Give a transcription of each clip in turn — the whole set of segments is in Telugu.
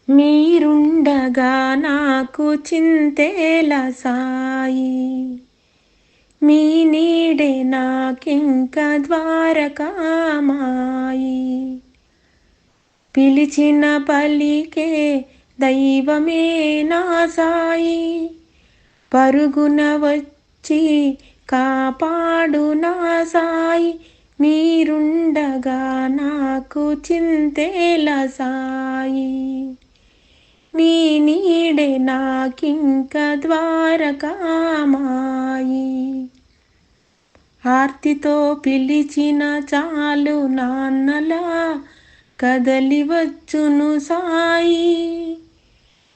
మీరుండగా నాకు చింతేలా సాయి, మీ నీడే నాకింక ద్వారకామాయి. పిలిచిన పలికే దైవమే నా సాయి, పరుగున వచ్చి కాపాడు నా సాయి. మీరుండగా నాకు చింతేలా సాయి, మీ నీడే నాకింక ద్వారకామాయి. ఆర్తితో పిలిచిన చాలు నాన్నలా కదలి వచ్చును సాయి,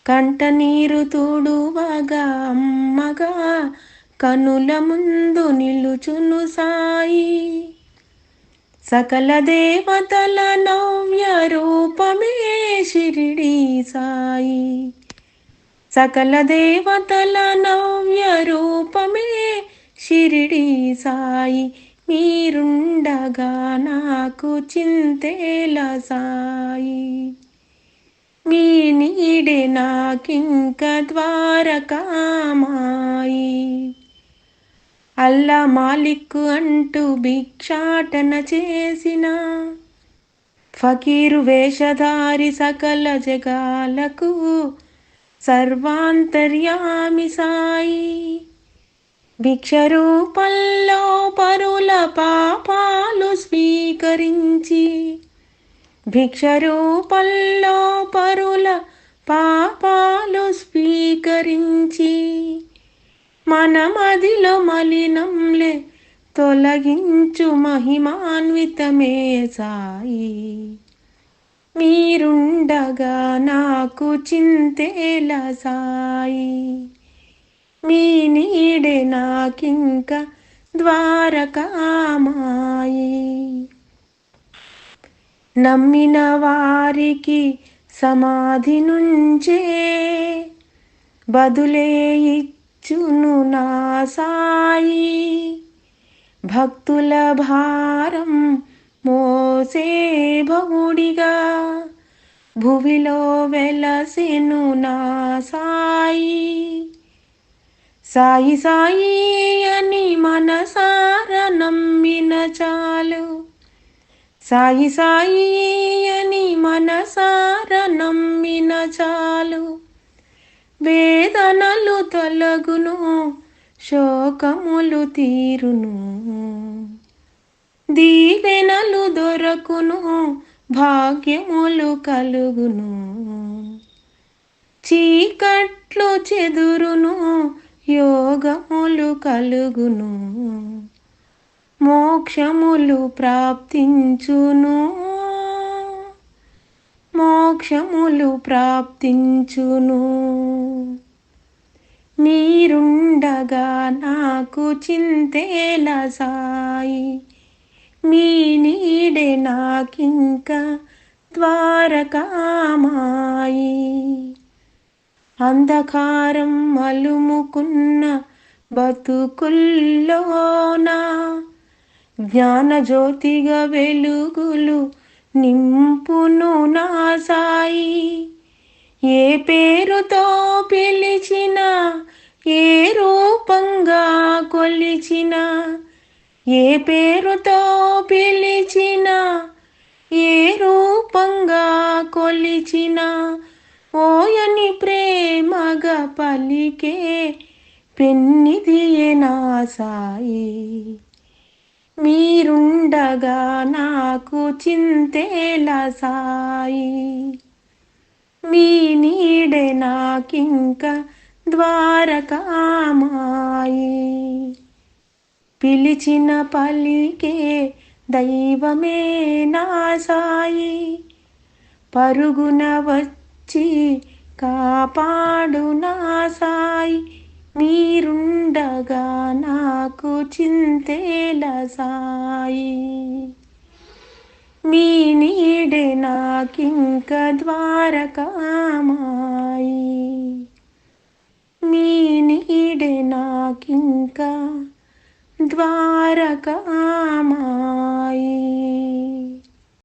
కంట నీరు తుడువగా అమ్మగా కనుల ముందు నిలుచును సాయి. సకల దేవతల నవ్య రూపమే షిరిడి సాయి, సకల దేవతల నవ్య రూపమే షిరిడి సాయి. మీరుండగా నాకు చింతేలా సాయి, మీ నీడే నాకింక ద్వారకామాయి. అల్లా మాలిక్ అంటూ భిక్షాటన చేసిన ఫకీరు వేషధారి సకల జగాలకు సర్వాంతర్యామి సాయి. భిక్ష రూపంలో పరుల పాపాలు స్వీకరించి, భిక్ష రూపంలో పరుల పాపాలు స్వీకరించి, మన మదిలో మలినంలే తొలగించు మహిమాన్వితమే సాయి. మీరుండగా నాకు చింతేలా సాయి, మీ నీడే నాకింక ద్వారకామాయి. నమ్మిన వారికి సమాధి నుంచే బదులే ఇచ్చును నా సాయి, భక్తుల భారం మోసే భవుడిగా భువిలో వెలసెను నా సాయి. సాయి సాయి అని మనసార నమ్మిన చాలు, సాయి సాయి అని మనసార నమ్మిన చాలు, వేదనలు తొలగును శోకములు తీరును, దీవెనలు దొరకును భాగ్యములు కలుగును, చీకట్లు చెదురును యోగములు కలుగును, మోక్షములు ప్రాప్తించును, మోక్షములు ప్రాప్తించును. మీరుండగా నాకు చింతేలా సాయి, మీ నీడే నాకింక ద్వారకామాయి. అంధకారం అలుముకున్న బతుకుల్లోనా జ్ఞానజ్యోతిగా వెలుగులు నింపును నా సాయి. ఏ పేరుతో పిలిచినా, ఏ రూపంగా కొలిచినా, ఏ పేరుతో పిలిచినా, ఏ రూపంగా కొలిచినా, ఓయని ప్రేమగా పలికే పెన్నిదియే నా సాయి. మీరుండగా నాకు చింతేలా సాయి, మీ నీడే నాకింక ద్వారకామాయి. పిలిచిన పలికే దైవమే నా సాయి, పరుగున వచ్చి కాపాడు నా సాయి. మీరుండగా నాకు చింతేలా సాయి, మీ నీడే నాకింక ద్వారకామాయి, మీ నీడే నాకింక ద్వారకామాయి.